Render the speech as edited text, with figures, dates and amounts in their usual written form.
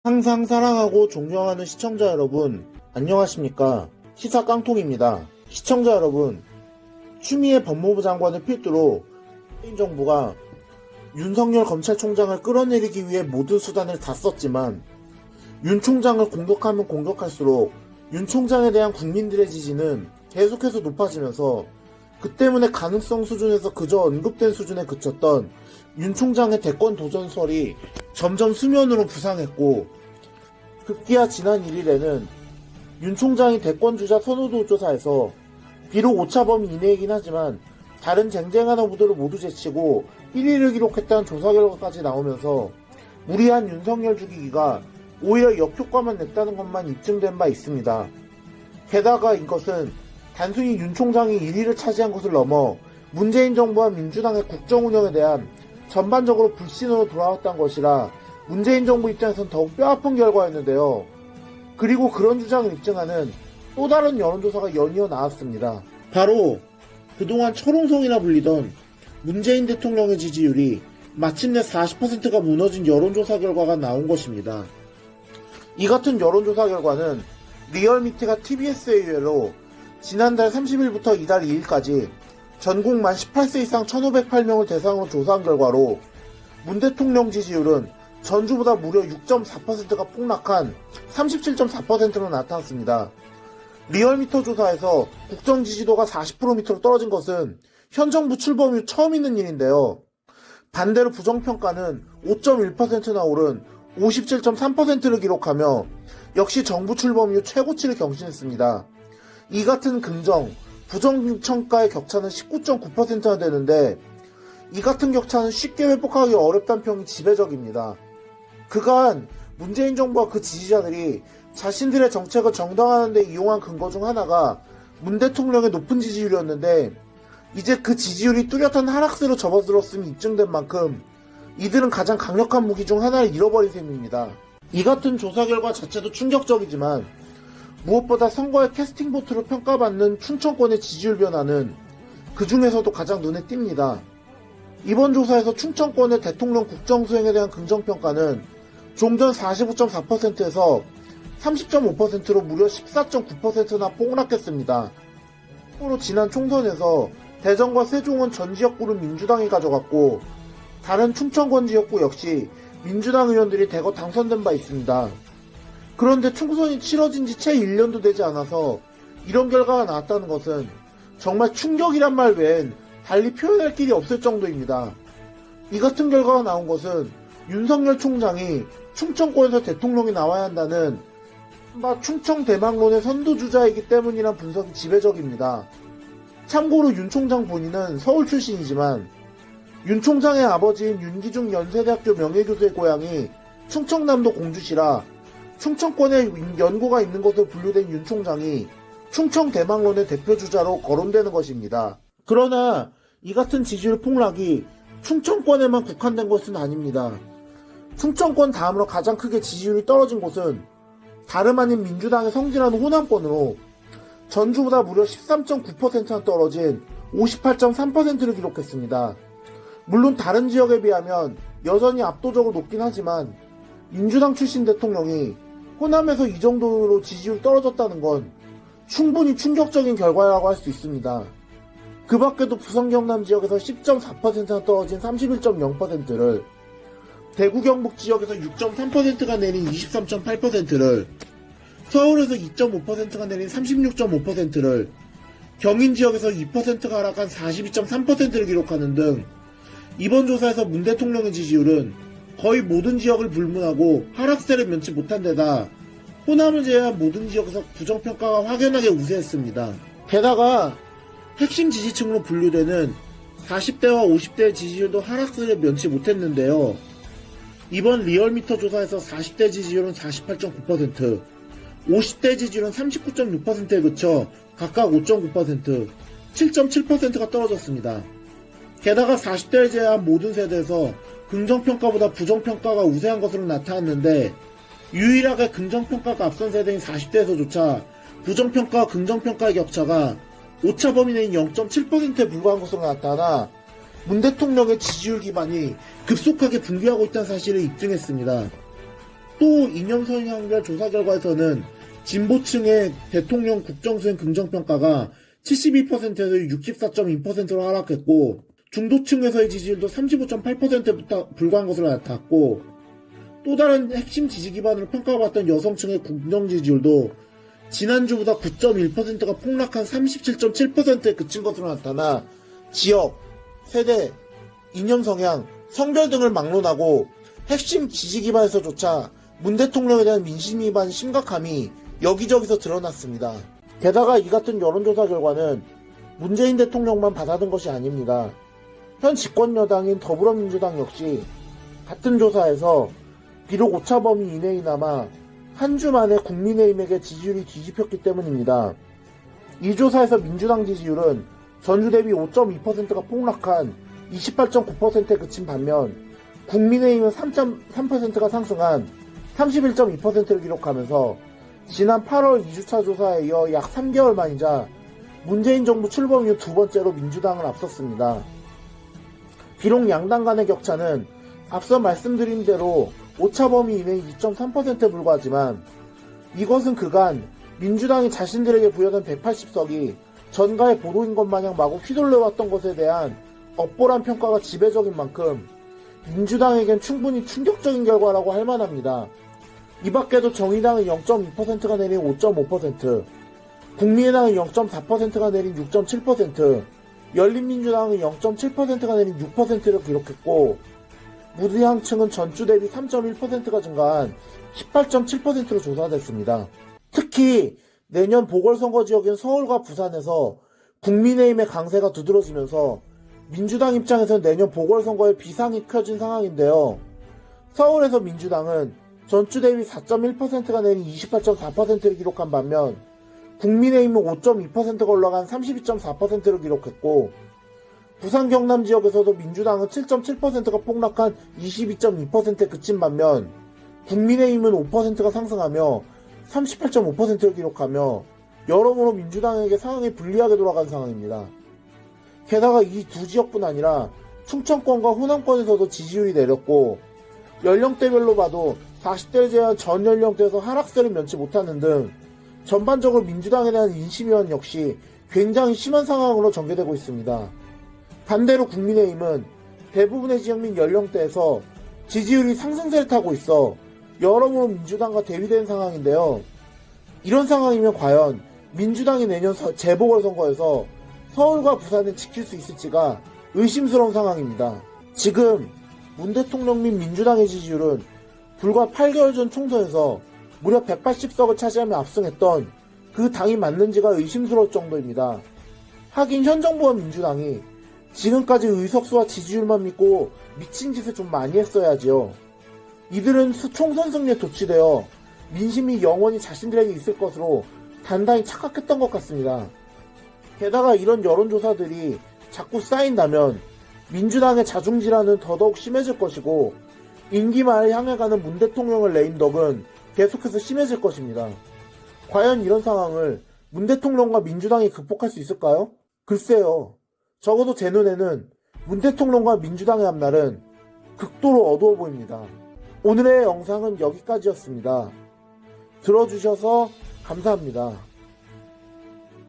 항상 사랑하고 존경하는 시청자 여러분, 안녕하십니까? 시사 깡통입니다. 시청자 여러분, 추미애 법무부 장관을 필두로 문재인 정부가 윤석열 검찰총장을 끌어내리기 위해 모든 수단을 다 썼지만 윤 총장을 공격하면 공격할수록 윤 총장에 대한 국민들의 지지는 계속해서 높아지면서 그 때문에 가능성 수준에서 그저 언급된 수준에 그쳤던 윤 총장의 대권 도전설이 점점 수면으로 부상했고, 급기야 지난 1일에는 윤 총장이 대권주자 선호도 조사에서 비록 오차범위 이내이긴 하지만 다른 쟁쟁한 후보들을 모두 제치고 1위를 기록했다는 조사 결과까지 나오면서 무리한 윤석열 죽이기가 오히려 역효과만 냈다는 것만 입증된 바 있습니다. 게다가 이것은 단순히 윤 총장이 1위를 차지한 것을 넘어 문재인 정부와 민주당의 국정 운영에 대한 전반적으로 불신으로 돌아왔다는 것이라 문재인 정부 입장에선 더욱 뼈아픈 결과였는데요. 그리고 그런 주장을 입증하는 또 다른 여론조사가 연이어 나왔습니다. 바로 그동안 철옹성이라 불리던 문재인 대통령의 지지율이 마침내 40%가 무너진 여론조사 결과가 나온 것입니다. 이 같은 여론조사 결과는 리얼미터가 TBS에 의뢰로 지난달 30일부터 이달 2일까지 전국 만 18세 이상 1,508명을 대상으로 조사한 결과로 문 대통령 지지율은 전주보다 무려 6.4%가 폭락한 37.4%로 나타났습니다. 리얼미터 조사에서 국정 지지도가 40% 밑으로 떨어진 것은 현 정부 출범 이후 처음 있는 일인데요. 반대로 부정평가는 5.1%나 오른 57.3%를 기록하며 역시 정부 출범 이후 최고치를 경신했습니다. 이 같은 긍정, 부정평가의 격차는 19.9%나 되는데 이 같은 격차는 쉽게 회복하기 어렵다는 평이 지배적입니다. 그간 문재인 정부와 그 지지자들이 자신들의 정책을 정당화하는 데 이용한 근거 중 하나가 문 대통령의 높은 지지율이었는데 이제 그 지지율이 뚜렷한 하락세로 접어들었음이 입증된 만큼 이들은 가장 강력한 무기 중 하나를 잃어버린 셈입니다. 이 같은 조사 결과 자체도 충격적이지만 무엇보다 선거의 캐스팅 보트로 평가받는 충청권의 지지율 변화는 그 중에서도 가장 눈에 띕니다. 이번 조사에서 충청권의 대통령 국정수행에 대한 긍정평가는 종전 45.4%에서 30.5%로 무려 14.9%나 폭락했습니다. 참고로 지난 총선에서 대전과 세종은 전 지역구를 민주당이 가져갔고 다른 충청권 지역구 역시 민주당 의원들이 대거 당선된 바 있습니다. 그런데 총선이 치러진 지 채 1년도 되지 않아서 이런 결과가 나왔다는 것은 정말 충격이란 말 외엔 달리 표현할 길이 없을 정도입니다. 이 같은 결과가 나온 것은 윤석열 총장이 충청권에서 대통령이 나와야 한다는 충청 대망론의 선두주자이기 때문이란 분석이 지배적입니다. 참고로 윤 총장 본인은 서울 출신이지만 윤 총장의 아버지인 윤기중 연세대학교 명예교수의 고향이 충청남도 공주시라 충청권에 연고가 있는 것으로 분류된 윤 총장이 충청 대망론의 대표주자로 거론되는 것입니다. 그러나 이 같은 지지율 폭락이 충청권에만 국한된 것은 아닙니다. 충청권 다음으로 가장 크게 지지율이 떨어진 곳은 다름 아닌 민주당의 성질하는 호남권으로 전주보다 무려 13.9%나 떨어진 58.3%를 기록했습니다. 물론 다른 지역에 비하면 여전히 압도적으로 높긴 하지만 민주당 출신 대통령이 호남에서 이 정도로 지지율이 떨어졌다는 건 충분히 충격적인 결과라고 할 수 있습니다. 그 밖에도 부산 경남 지역에서 10.4%나 떨어진 31.0%를, 대구 경북 지역에서 6.3%가 내린 23.8%를, 서울에서 2.5%가 내린 36.5%를, 경인 지역에서 2%가 하락한 42.3%를 기록하는 등 이번 조사에서 문 대통령의 지지율은 거의 모든 지역을 불문하고 하락세를 면치 못한 데다 호남을 제외한 모든 지역에서 부정평가가 확연하게 우세했습니다. 게다가 핵심 지지층으로 분류되는 40대와 50대의 지지율도 하락세를 면치 못했는데요. 이번 리얼미터 조사에서 40대 지지율은 48.9%, 50대 지지율은 39.6%에 그쳐 각각 5.9%, 7.7%가 떨어졌습니다. 게다가 40대를 제외한 모든 세대에서 긍정평가보다 부정평가가 우세한 것으로 나타났는데 유일하게 긍정평가가 앞선 세대인 40대에서조차 부정평가와 긍정평가의 격차가 오차범위 내인 0.7%에 불과한 것으로 나타나 문 대통령의 지지율 기반이 급속하게 붕괴하고 있다는 사실을 입증했습니다. 또 이념 성향별 조사 결과에서는 진보층의 대통령 국정수행 긍정평가가 72%에서 64.2%로 하락했고, 중도층에서의 지지율도 35.8%부터 불과한 것으로 나타났고, 또 다른 핵심 지지 기반으로 평가받았던 여성층의 국정 지지율도 지난주보다 9.1%가 폭락한 37.7%에 그친 것으로 나타나 지역, 세대, 이념 성향, 성별 등을 막론하고 핵심 지지 기반에서조차 문 대통령에 대한 민심 위반의 심각함이 여기저기서 드러났습니다. 게다가 이 같은 여론조사 결과는 문재인 대통령만 받아든 것이 아닙니다. 현 집권 여당인 더불어민주당 역시 같은 조사에서 비록 오차 범위 이내이나마 한 주 만에 국민의힘에게 지지율이 뒤집혔기 때문입니다. 이 조사에서 민주당 지지율은 전주 대비 5.2%가 폭락한 28.9%에 그친 반면 국민의힘은 3.3%가 상승한 31.2%를 기록하면서 지난 8월 2주차 조사에 이어 약 3개월 만이자 문재인 정부 출범 이후 두 번째로 민주당을 앞섰습니다. 비록 양당 간의 격차는 앞서 말씀드린 대로 오차 범위 이내의 2.3%에 불과하지만 이것은 그간 민주당이 자신들에게 부여된 180석이 전가의 보도인 것 마냥 마구 휘둘러왔던 것에 대한 억울한 평가가 지배적인 만큼 민주당에겐 충분히 충격적인 결과라고 할 만합니다. 이 밖에도 정의당은 0.2%가 내린 5.5%, 국민의당은 0.4%가 내린 6.7%, 열린민주당은 0.7%가 내린 6%를 기록했고, 무리항층은 전주 대비 3.1%가 증가한 18.7%로 조사됐습니다. 특히 내년 보궐선거 지역인 서울과 부산에서 국민의힘의 강세가 두드러지면서 민주당 입장에서는 내년 보궐선거에 비상이 켜진 상황인데요. 서울에서 민주당은 전주 대비 4.1%가 내린 28.4%를 기록한 반면 국민의힘은 5.2%가 올라간 32.4%를 기록했고, 부산 경남 지역에서도 민주당은 7.7%가 폭락한 22.2%에 그친 반면 국민의힘은 5%가 상승하며 38.5%를 기록하며 여러모로 민주당에게 상황이 불리하게 돌아간 상황입니다. 게다가 이 두 지역뿐 아니라 충청권과 호남권에서도 지지율이 내렸고, 연령대별로 봐도 40대를 제외한 전 연령대에서 하락세를 면치 못하는 등 전반적으로 민주당에 대한 인심위원 역시 굉장히 심한 상황으로 전개되고 있습니다. 반대로 국민의힘은 대부분의 지역 및 연령대에서 지지율이 상승세를 타고 있어 여러모로 민주당과 대비된 상황인데요. 이런 상황이면 과연 민주당이 내년 재보궐선거에서 서울과 부산을 지킬 수 있을지가 의심스러운 상황입니다. 지금 문 대통령 및 민주당의 지지율은 불과 8개월 전 총선에서 무려 180석을 차지하며 압승했던 그 당이 맞는지가 의심스러울 정도입니다. 하긴 현 정부와 민주당이 지금까지 의석수와 지지율만 믿고 미친 짓을 좀 많이 했어야지요. 이들은 총선 승리에 도취되어 민심이 영원히 자신들에게 있을 것으로 단단히 착각했던 것 같습니다. 게다가 이런 여론조사들이 자꾸 쌓인다면 민주당의 자중질환은 더더욱 심해질 것이고, 임기 말을 향해 가는 문 대통령을 내인 덕은 계속해서 심해질 것입니다. 과연 이런 상황을 문 대통령과 민주당이 극복할 수 있을까요? 글쎄요. 적어도 제 눈에는 문 대통령과 민주당의 앞날은 극도로 어두워 보입니다. 오늘의 영상은 여기까지였습니다. 들어주셔서 감사합니다.